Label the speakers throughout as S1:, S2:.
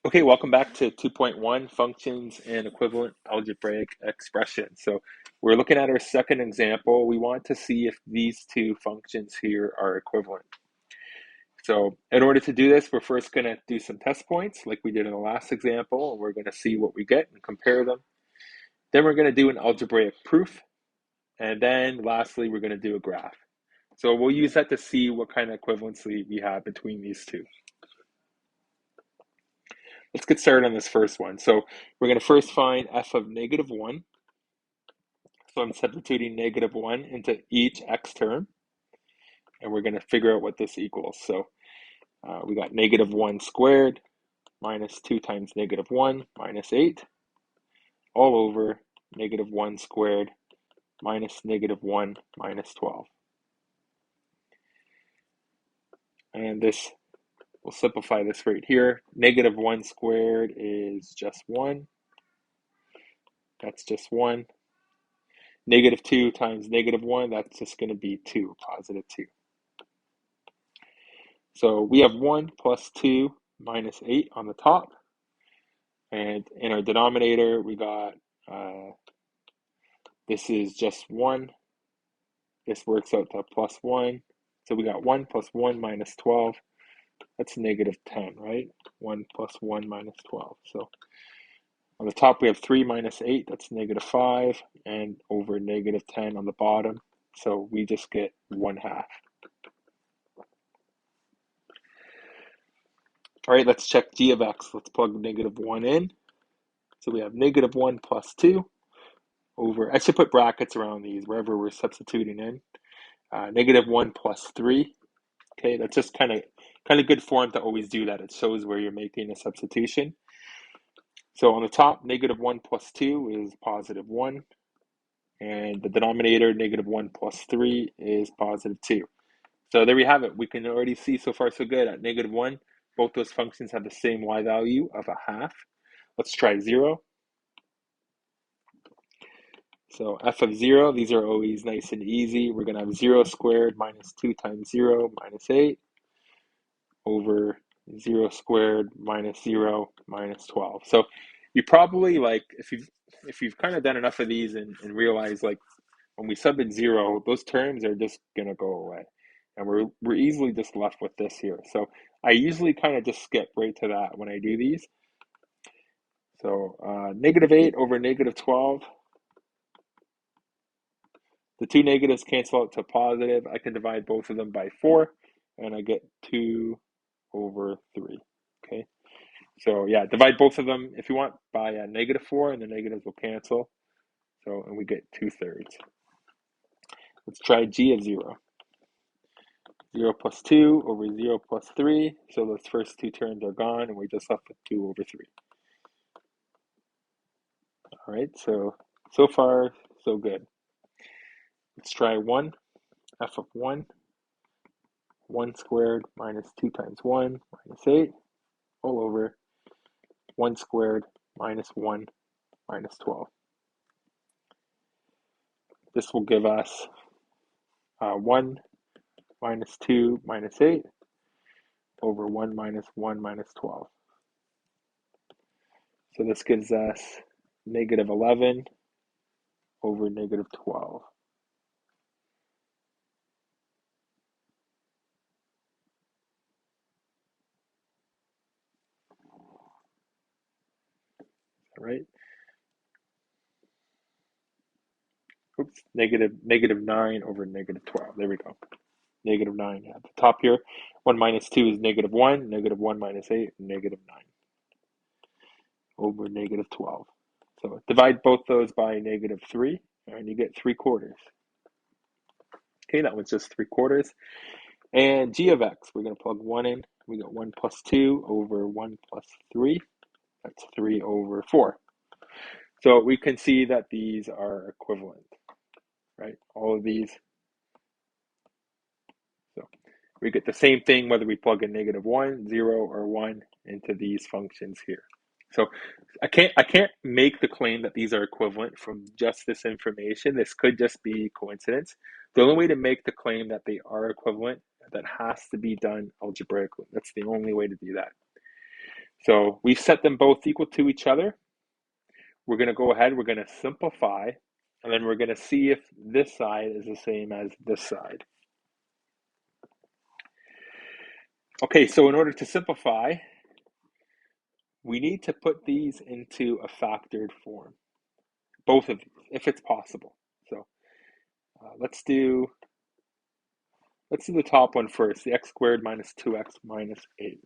S1: Okay, welcome back to 2.1, functions and equivalent algebraic expressions. So we're looking at our second example. We want to see if these two functions here are equivalent. So in order to do this, we're first going to do some test points like we did in the last example, and we're going to see what we get and compare them. Then we're going to do an algebraic proof, and then lastly, we're going to do a graph. So we'll use that to see what kind of equivalency we have between these two. Let's get started on this first one. So we're going to first find f of -1. So I'm substituting -1 into each x term, and we're going to figure out what this equals. So we got -1 squared minus 2 times -1 minus 8 all over -1 squared minus -1 minus 12. And this, we'll simplify this right here. -1 squared is just 1. That's just 1. -2 times -1, that's just going to be 2, positive 2. So we have 1 plus 2 minus 8 on the top. And in our denominator, we got, this is just 1. This works out to plus 1. So we got 1 plus 1 minus 12. That's -10, right? 1 plus 1 minus 12. So on the top, we have 3 minus 8. That's -5. And over -10 on the bottom. So we just get 1/2. All right, let's check g of x. Let's plug -1 in. So we have -1 plus 2 over, I should put brackets around these wherever we're substituting in. -1 plus 3. Okay, that's just kind of good form to always do that. It shows where you're making a substitution. So on the top, -1 plus 2 is positive 1. And the denominator, -1 plus 3 is positive 2. So there we have it. We can already see so far so good. At -1, both those functions have the same y value of 1/2. Let's try 0. So f of 0, these are always nice and easy. We're going to have 0 squared minus 2 times 0 minus 8 over 0 squared minus 0 minus 12. So you probably, like, if you've kind of done enough of these and realize, like, when we sub in 0, those terms are just going to go away. And we're easily just left with this here. So I usually kind of just skip right to that when I do these. So -8 over -12. The two negatives cancel out to positive. I can divide both of them by 4, and I get 2 over 3. Okay, so yeah, divide both of them if you want by a -4, and the negatives will cancel. So, and we get 2/3. Let's try g of 0. 0 plus 2 over 0 plus 3. So those first two terms are gone, and we're just left with 2 over 3. All right, so far, so good. Let's try 1. F of 1. 1 squared minus 2 times 1 minus 8 all over 1 squared minus 1 minus 12. This will give us 1 minus 2 minus 8 over 1 minus 1 minus 12. So this gives us -11 over -12. All right. Oops, -9 over -12. There we go. -9 at the top here. 1 minus 2 is -1. -1 minus 8, -9 over -12. So divide both those by -3, and you get 3/4. Okay, that one's just 3/4. And g of x, we're going to plug 1 in. We got 1 plus 2 over 1 plus 3. That's 3 over 4. So we can see that these are equivalent, right? All of these. So we get the same thing whether we plug in -1, 0, or 1 into these functions here. So I can't make the claim that these are equivalent from just this information. This could just be coincidence. The only way to make the claim that they are equivalent, that has to be done algebraically. That's the only way to do that. So we've set them both equal to each other. We're going to go ahead, we're going to simplify, and then we're going to see if this side is the same as this side. Okay, so in order to simplify, we need to put these into a factored form, both of these, if it's possible. So let's do the top one first, the x squared minus 2x minus 8.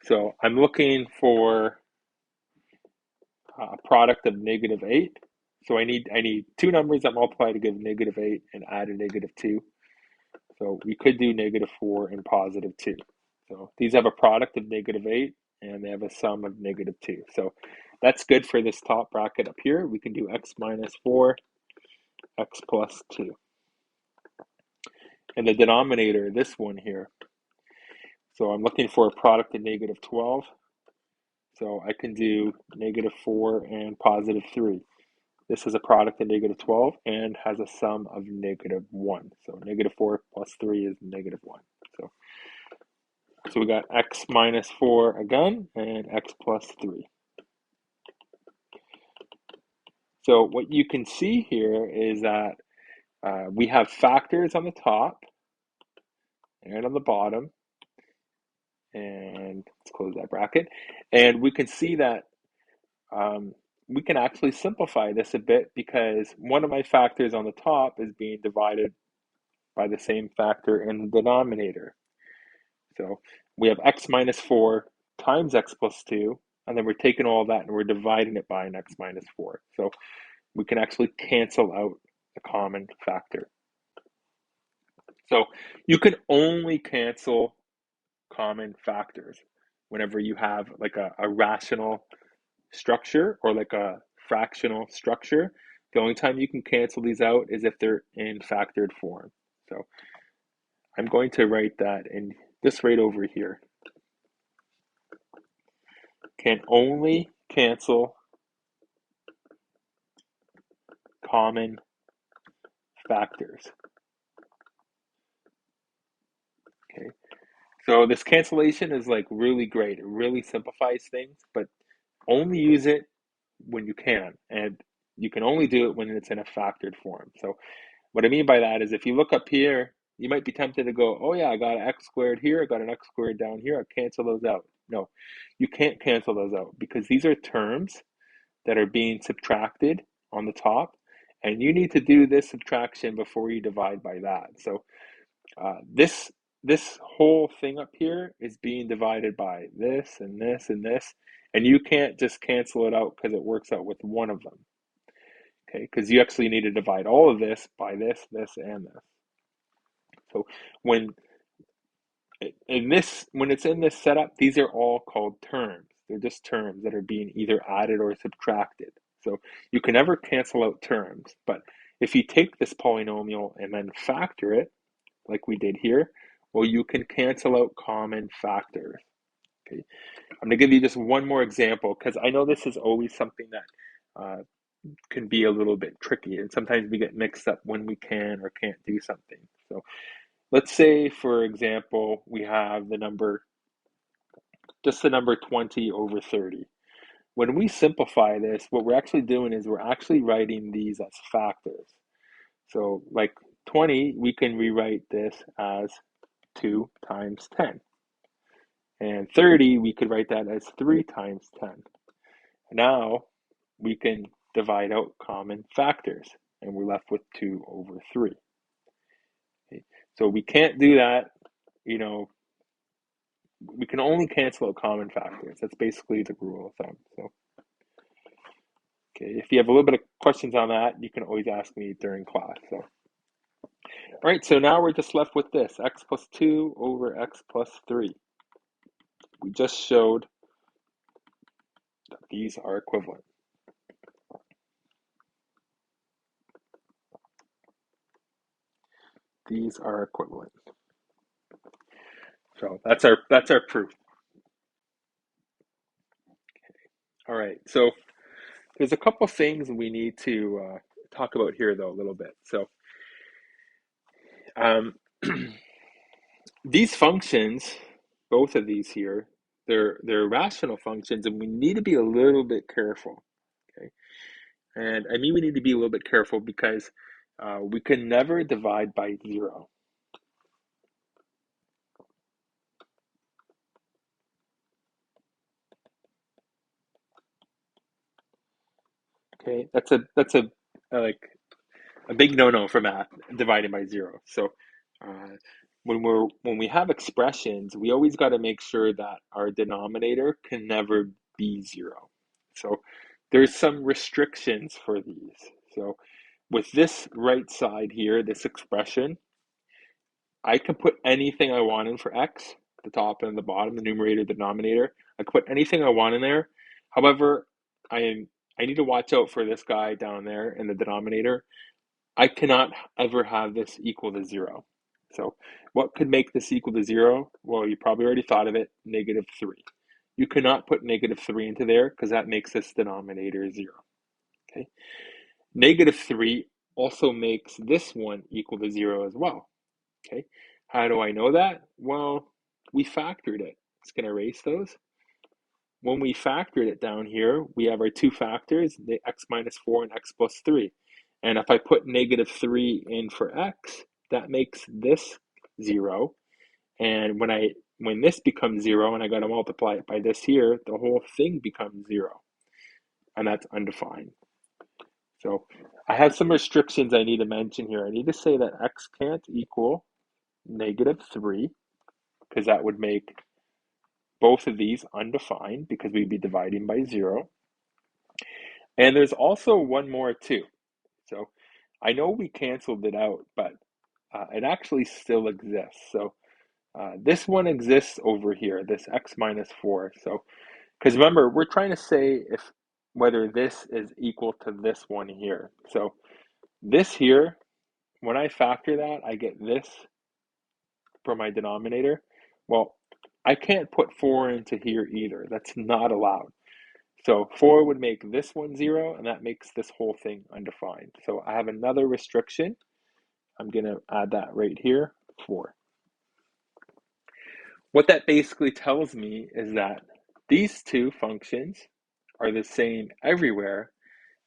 S1: So I'm looking for a product of negative 8. So I need two numbers that multiply to give negative 8 and add a negative 2. So we could do negative 4 and positive 2. So these have a product of negative 8 and they have a sum of negative 2. So that's good for this top bracket up here. We can do x minus 4, x plus 2. And the denominator, this one here. So I'm looking for a product of negative 12. So I can do negative 4 and positive 3. This is a product of negative 12 and has a sum of negative 1. So negative 4 plus 3 is negative 1. So we got x minus 4 again and x plus 3. So what you can see here is that we have factors on the top and on the bottom. And let's close that bracket. And we can see that we can actually simplify this a bit because one of my factors on the top is being divided by the same factor in the denominator. So we have x minus 4 times x plus 2, and then we're taking all that and we're dividing it by an x minus 4. So we can actually cancel out a common factor. So you can only cancel common factors whenever you have like a rational structure or like a fractional structure. The only time you can cancel these out is if they're in factored form. So I'm going to write that in this right over here. Can only cancel common factors. Okay. So this cancellation is like really great. It really simplifies things, but only use it when you can. And you can only do it when it's in a factored form. So what I mean by that is if you look up here, you might be tempted to go, oh yeah, I got an x squared here, I got an x squared down here, I cancel those out. No, you can't cancel those out because these are terms that are being subtracted on the top, and you need to do this subtraction before you divide by that. So this whole thing up here is being divided by this and this and this, and you can't just cancel it out because it works out with one of them. Okay, because you actually need to divide all of this by this, this, and this. So when when it's in this setup, these are all called terms. They're just terms that are being either added or subtracted. So you can never cancel out terms, but if you take this polynomial and then factor it, like we did here, well, you can cancel out common factors. Okay, I'm going to give you just one more example because I know this is always something that can be a little bit tricky, and sometimes we get mixed up when we can or can't do something. So let's say, for example, we have the number 20 over 30. When we simplify this, what we're actually doing is we're actually writing these as factors. So like 20, we can rewrite this as 2 times 10. And 30, we could write that as 3 times 10. Now we can divide out common factors, and we're left with 2 over 3. Okay. So we can't do that, we can only cancel out common factors. That's basically the rule of thumb. So, okay, if you have a little bit of questions on that, you can always ask me during class. So, all right, so now we're just left with this, x plus 2 over x plus 3. We just showed that these are equivalent. These are equivalent. So that's our proof. All right, so there's a couple things we need to talk about here, though, a little bit. So these functions, both of these here, they're rational functions, and we need to be a little bit careful. Okay, and I mean we need to be a little bit careful because we can never divide by 0. Okay, that's a like a big no-no for math, dividing by 0. So uh, when we have expressions, we always got to make sure that our denominator can never be 0. So there's some restrictions for these. So with this right side here, this expression, I can put anything I want in for x, the top and the bottom, the numerator, the denominator. I can put anything I want in there. However, I need to watch out for this guy down there in the denominator. I cannot ever have this equal to 0. So what could make this equal to 0? Well, you probably already thought of it, -3. You cannot put -3 into there because that makes this denominator 0. Okay. -3 also makes this one equal to 0 as well. Okay. How do I know that? Well, we factored it. It's going to erase those. When we factored it down here, we have our two factors, the x minus 4 and x plus 3. And if I put -3 in for x, that makes this 0. And when this becomes 0 and I got to multiply it by this here, the whole thing becomes 0. And that's undefined. So I have some restrictions I need to mention here. I need to say that x can't equal -3 because that would make both of these undefined because we'd be dividing by 0. And there's also one more too. So I know we canceled it out, but it actually still exists. So this one exists over here, this x minus 4. So, because remember, we're trying to say if whether this is equal to this one here. So this here, when I factor that, I get this for my denominator. Well, I can't put 4 into here either. That's not allowed. So 4 would make this one 0, and that makes this whole thing undefined. So I have another restriction. I'm going to add that right here, 4. What that basically tells me is that these two functions are the same everywhere,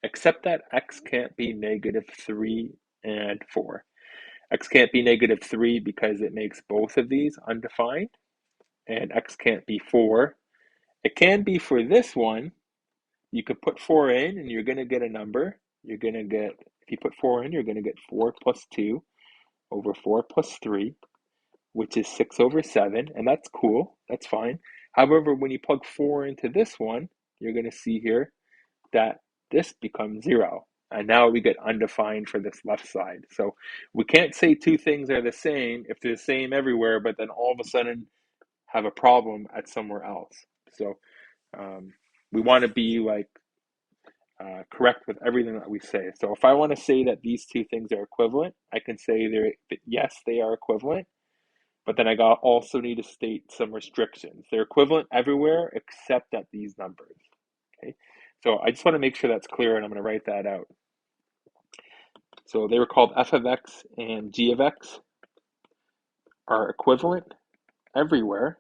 S1: except that x can't be -3 and 4. X can't be -3 because it makes both of these undefined, and x can't be 4. It can be for this one. You could put 4 in and you're going to get a number. You're going to get, if you put 4 in, you're going to get 4 plus 2 over 4 plus 3, which is 6 over 7, and that's cool. That's fine. However, when you plug 4 into this one, you're going to see here that this becomes 0. And now we get undefined for this left side. So we can't say two things are the same if they're the same everywhere, but then all of a sudden have a problem at somewhere else. So we want to be like correct with everything that we say. So if I want to say that these two things are equivalent, I can say yes, they are equivalent, but then I also need to state some restrictions. They're equivalent everywhere except at these numbers. Okay, so I just want to make sure that's clear, and I'm going to write that out. So they were called f of x and g of x are equivalent everywhere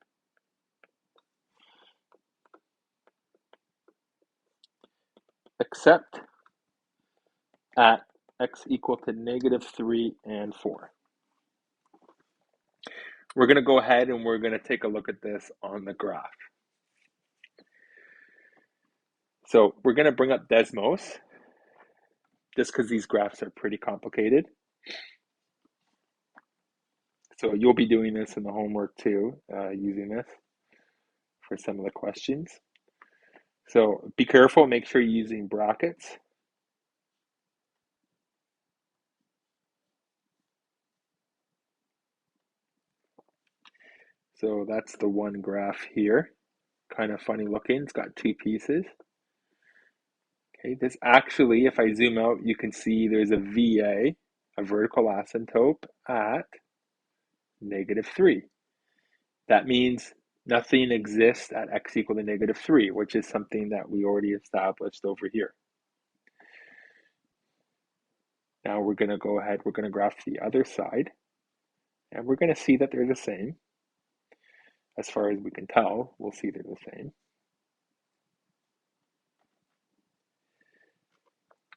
S1: except at x equal to -3 and 4. We're going to go ahead and we're going to take a look at this on the graph. So we're going to bring up Desmos just because these graphs are pretty complicated. So you'll be doing this in the homework too, using this for some of the questions. So be careful, make sure you're using brackets. So that's the one graph here. Kind of funny looking, it's got two pieces. Okay, this actually, if I zoom out, you can see there's a VA, a vertical asymptote at -3. That means nothing exists at x equal to -3, which is something that we already established over here. Now we're going to go ahead, we're going to graph the other side, and we're going to see that they're the same. as far as we can tell. We'll see they're the same.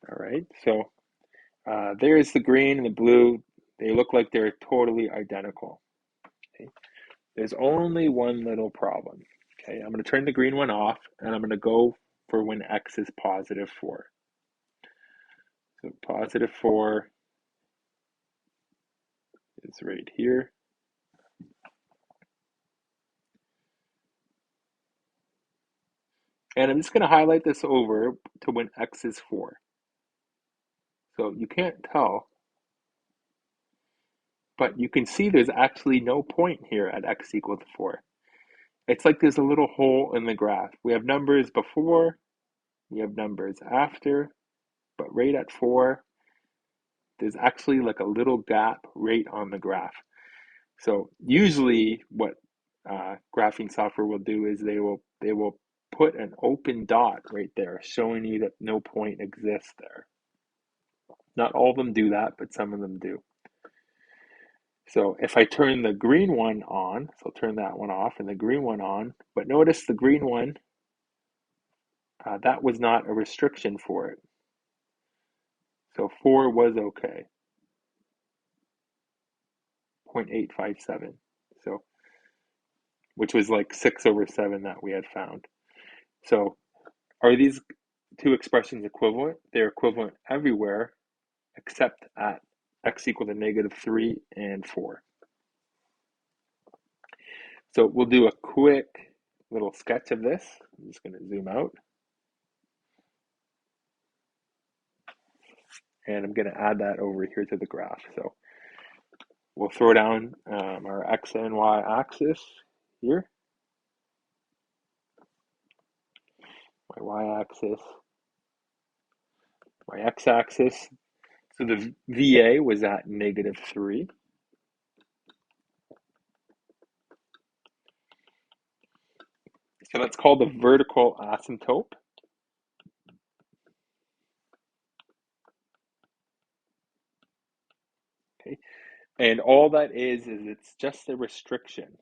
S1: All right, so there's the green and the blue. They look like they're totally identical. Okay? There's only one little problem. Okay, I'm going to turn the green one off, and I'm going to go for when x is positive 4. So positive 4 is right here. And I'm just going to highlight this over to when x is 4. So you can't tell, but you can see there's actually no point here at x equal to 4. It's like there's a little hole in the graph. We have numbers before, we have numbers after, but right at 4, there's actually like a little gap right on the graph. So usually what graphing software will do is they will put an open dot right there showing you that no point exists there. Not all of them do that, but some of them do. So if I turn the green one on, so I'll turn that one off and the green one on, but notice the green one, that was not a restriction for it. So 4 was okay, 0.857. So, which was like 6 over 7 that we had found. So are these two expressions equivalent? They're equivalent everywhere except at x equal to -3 and 4. So we'll do a quick little sketch of this. I'm just going to zoom out. And I'm going to add that over here to the graph. So we'll throw down our x and y axis here. My y-axis, my x-axis. So the VA was at -3. So that's called the vertical asymptote. Okay, and all that is it's just a restriction.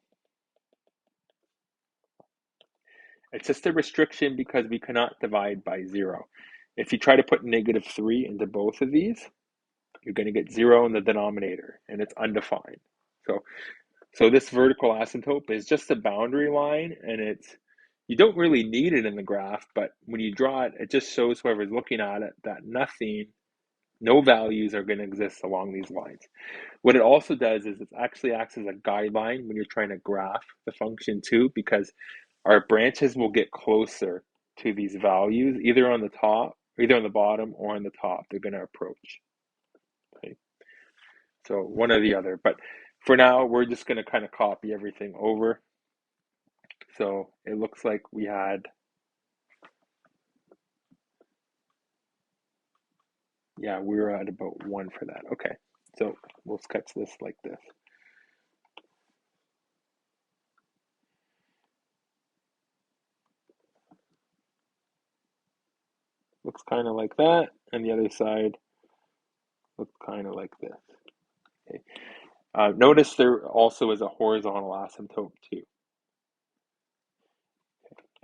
S1: It's just a restriction because we cannot divide by 0. If you try to put -3 into both of these, you're going to get 0 in the denominator, and it's undefined. So this vertical asymptote is just a boundary line, and you don't really need it in the graph, but when you draw it, it just shows whoever's looking at it that no values are going to exist along these lines. What it also does is it actually acts as a guideline when you're trying to graph the function too, because our branches will get closer to these values, either on the top, either on the bottom or on the top. They're going to approach. Okay. So one or the other. But for now, we're just going to kind of copy everything over. So it looks like we had, yeah, we were at about 1 for that. Okay. So we'll sketch this like this. Looks kind of like that. And the other side looks kind of like this. Okay. Notice there also is a horizontal asymptote too.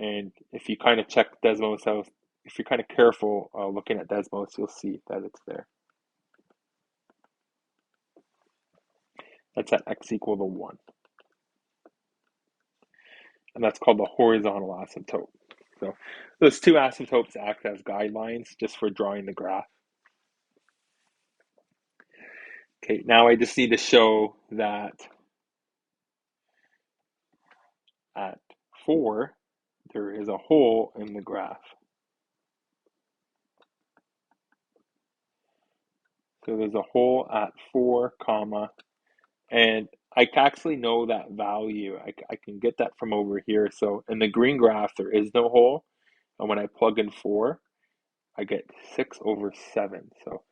S1: And if you kind of check Desmos out, if you're kind of careful looking at Desmos, you'll see that it's there. That's at x equal to 1. And that's called the horizontal asymptote. So those two asymptotes act as guidelines just for drawing the graph. Okay, now I just need to show that at 4, there is a hole in the graph. So there's a hole at 4, comma, and I actually know that value. I can get that from over here. So in the green graph, there is no hole. And when I plug in 4, I get 6 over 7. So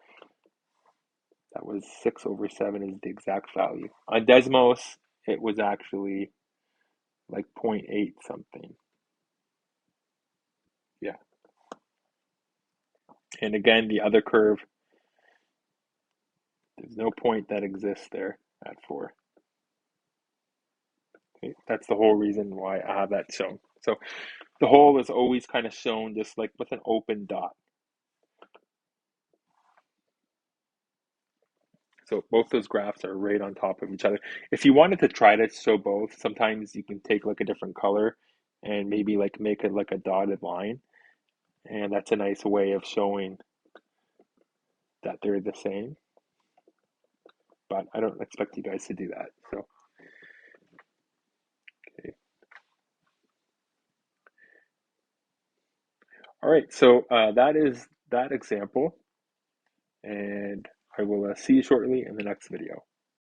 S1: that was 6 over 7 is the exact value. On Desmos, it was actually like 0.8 something. Yeah. And again, the other curve, there's no point that exists there at 4. Okay? That's the whole reason why I have that shown. So the whole is always kind of shown just like with an open dot. So both those graphs are right on top of each other. If you wanted to try to show both, sometimes you can take like a different color and maybe like make it like a dotted line. And that's a nice way of showing that they're the same. But I don't expect you guys to do that. So, okay. All right. So that is that example. And I will see you shortly in the next video.